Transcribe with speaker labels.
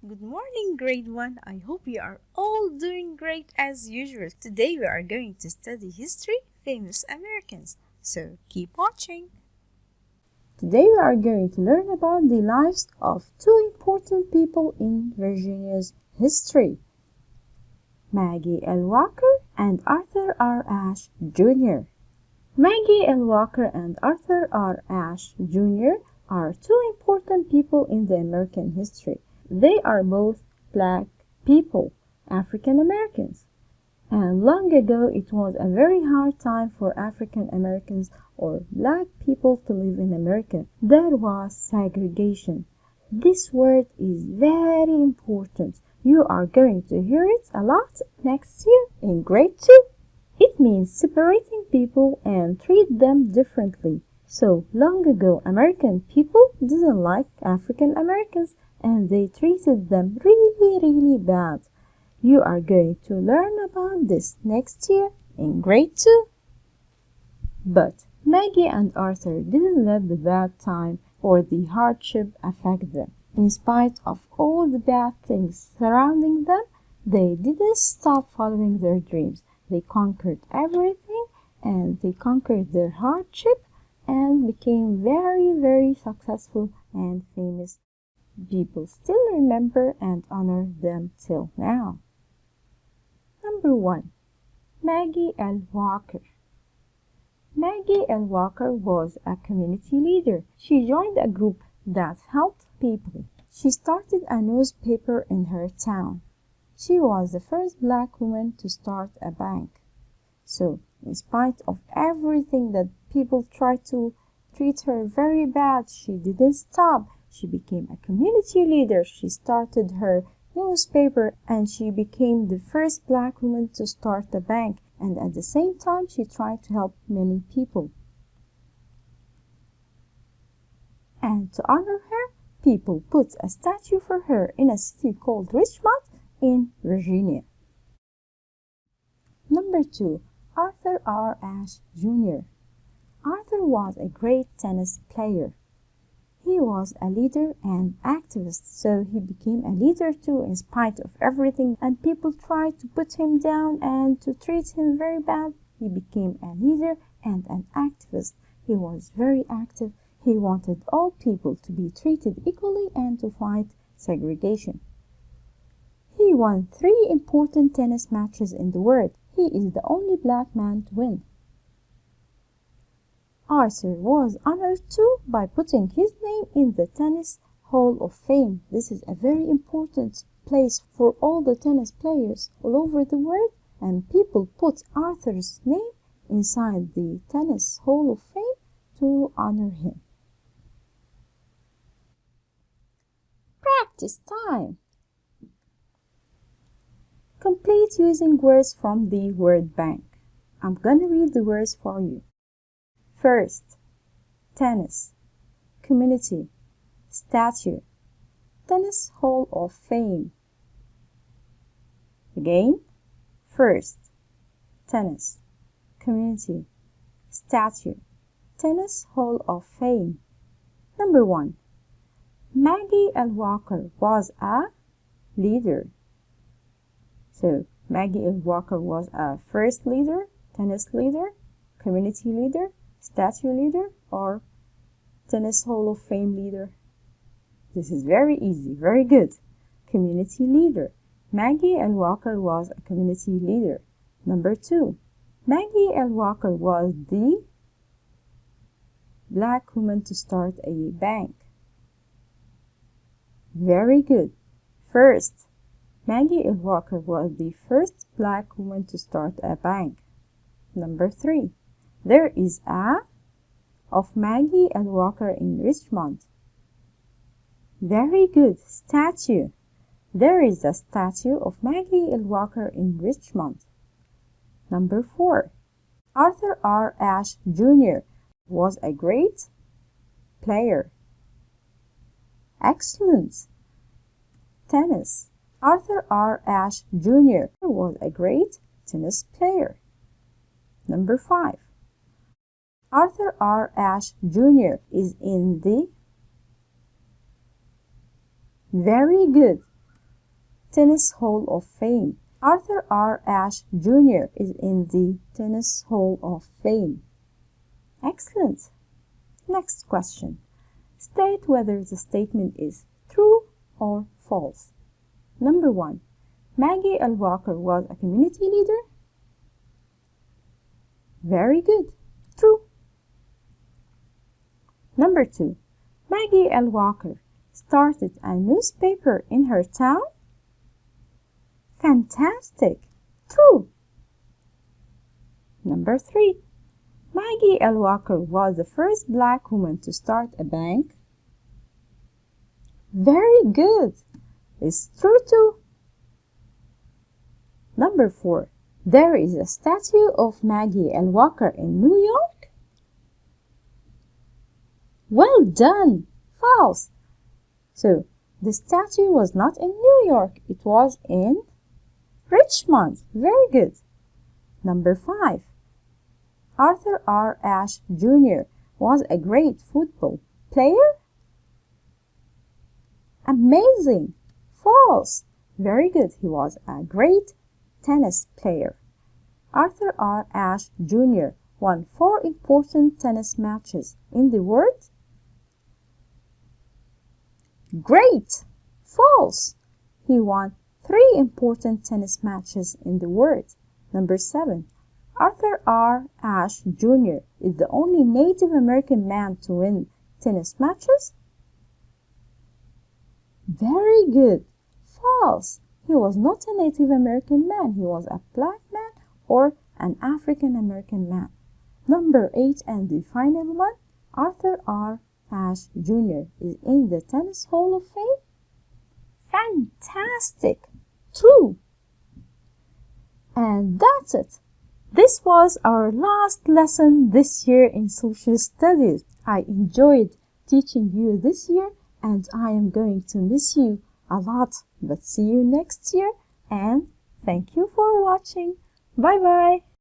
Speaker 1: Good morning, grade 1. I hope you are all doing great as usual. Today we are going to study history, famous Americans. So keep watching. Today we are going to learn about the lives of two important people in Virginia's history. Maggie L. Walker and Arthur R. Ashe Jr. Maggie L. Walker and Arthur R. Ashe Jr. are two important people in the American history. They are both black people, African Americans. And long ago, it was a very hard time for African Americans or black people to live in America. There was segregation. This word is very important. You are going to hear it a lot next year in grade 2. It means separating people and treat them differently. So long ago, American people didn't like African Americans and they treated them really bad. You are going to learn about this next year in grade 2. But Maggie and Arthur didn't let the bad time or the hardship affect them. In spite of all the bad things surrounding them, they didn't stop following their dreams. They conquered everything and they conquered their hardship and became very successful and famous. People still remember and honor them till now. Number 1. Maggie L. Walker. Maggie L. Walker was a community leader. She joined a group that helped people. She started a newspaper in her town. She was the first black woman to start a bank. So, in spite of everything that people tried to treat her very bad, she didn't stop. She became a community leader. She started her newspaper and she became the first black woman to start a bank. And at the same time, she tried to help many people. And to honor her, people put a statue for her in a city called Richmond in Virginia. Number 2. Arthur R. Ashe Jr. Arthur was a great tennis player. He was a leader and activist, so he became a leader too in spite of everything, and people tried to put him down and to treat him very bad. He became a leader and an activist. He was very active. He wanted all people to be treated equally and to fight segregation. He won 3 important tennis matches in the world. He is the only black man to win. Arthur was honored too by putting his name in the Tennis Hall of Fame. This is a very important place for all the tennis players all over the world, and people put Arthur's name inside the Tennis Hall of Fame to honor him. Practice time! Complete using words from the word bank. I'm going to read the words for you. First, tennis, community, statue, Tennis Hall of Fame. Again, first, tennis, community, statue, Tennis Hall of Fame. Number 1. Maggie L. Walker was a leader. So, Maggie L. Walker was a first leader, tennis leader, community leader, statue leader, or Tennis Hall of Fame leader. This is very easy, very good. Community leader. Maggie L. Walker was a community leader. Number 2. Maggie L. Walker was the black woman to start a bank. Very good. First, Maggie L. Walker was the first black woman to start a bank. Number 3. There is a of Maggie L. Walker in Richmond. Very good. Statue. There is a statue of Maggie L. Walker in Richmond. Number 4. Arthur R. Ashe Jr. was a great player. Excellent. Tennis. Arthur R. Ashe Jr. was a great tennis player. Number 5. Arthur R. Ashe Jr. is in the very good. Tennis Hall of Fame? Arthur R. Ashe Jr. is in the Tennis Hall of Fame. Excellent. Next question. State whether the statement is true or false. Number 1. Maggie L. Walker was a community leader. Very good. True. Number 2. Maggie L. Walker started a newspaper in her town. Fantastic. True. Number 3. Maggie L. Walker was the first black woman to start a bank. Very good. It's true too. Number 4. There is a statue of Maggie L. Walker in New York. Well done. False. So, the statue was not in New York. It was in Richmond. Very good. Number 5. Arthur R. Ashe Jr. was a great football player. Amazing. False. Very good. He was a great tennis player. Arthur R. Ashe Jr. won 4 important tennis matches in the world. Great. False. He won 3 important tennis matches in the world. Number 7. Arthur R. Ashe Jr. is the only Native American man to win tennis matches. Very good. False. He was not a Native American man. He was a black man or an African American man. Number 8 and the final one. Arthur R. Ashe Jr. is in the Tennis Hall of Fame. Fantastic. True. And that's it. This was our last lesson this year in social studies. I enjoyed teaching you this year and I am going to miss you a lot. But see you next year and thank you for watching. Bye bye.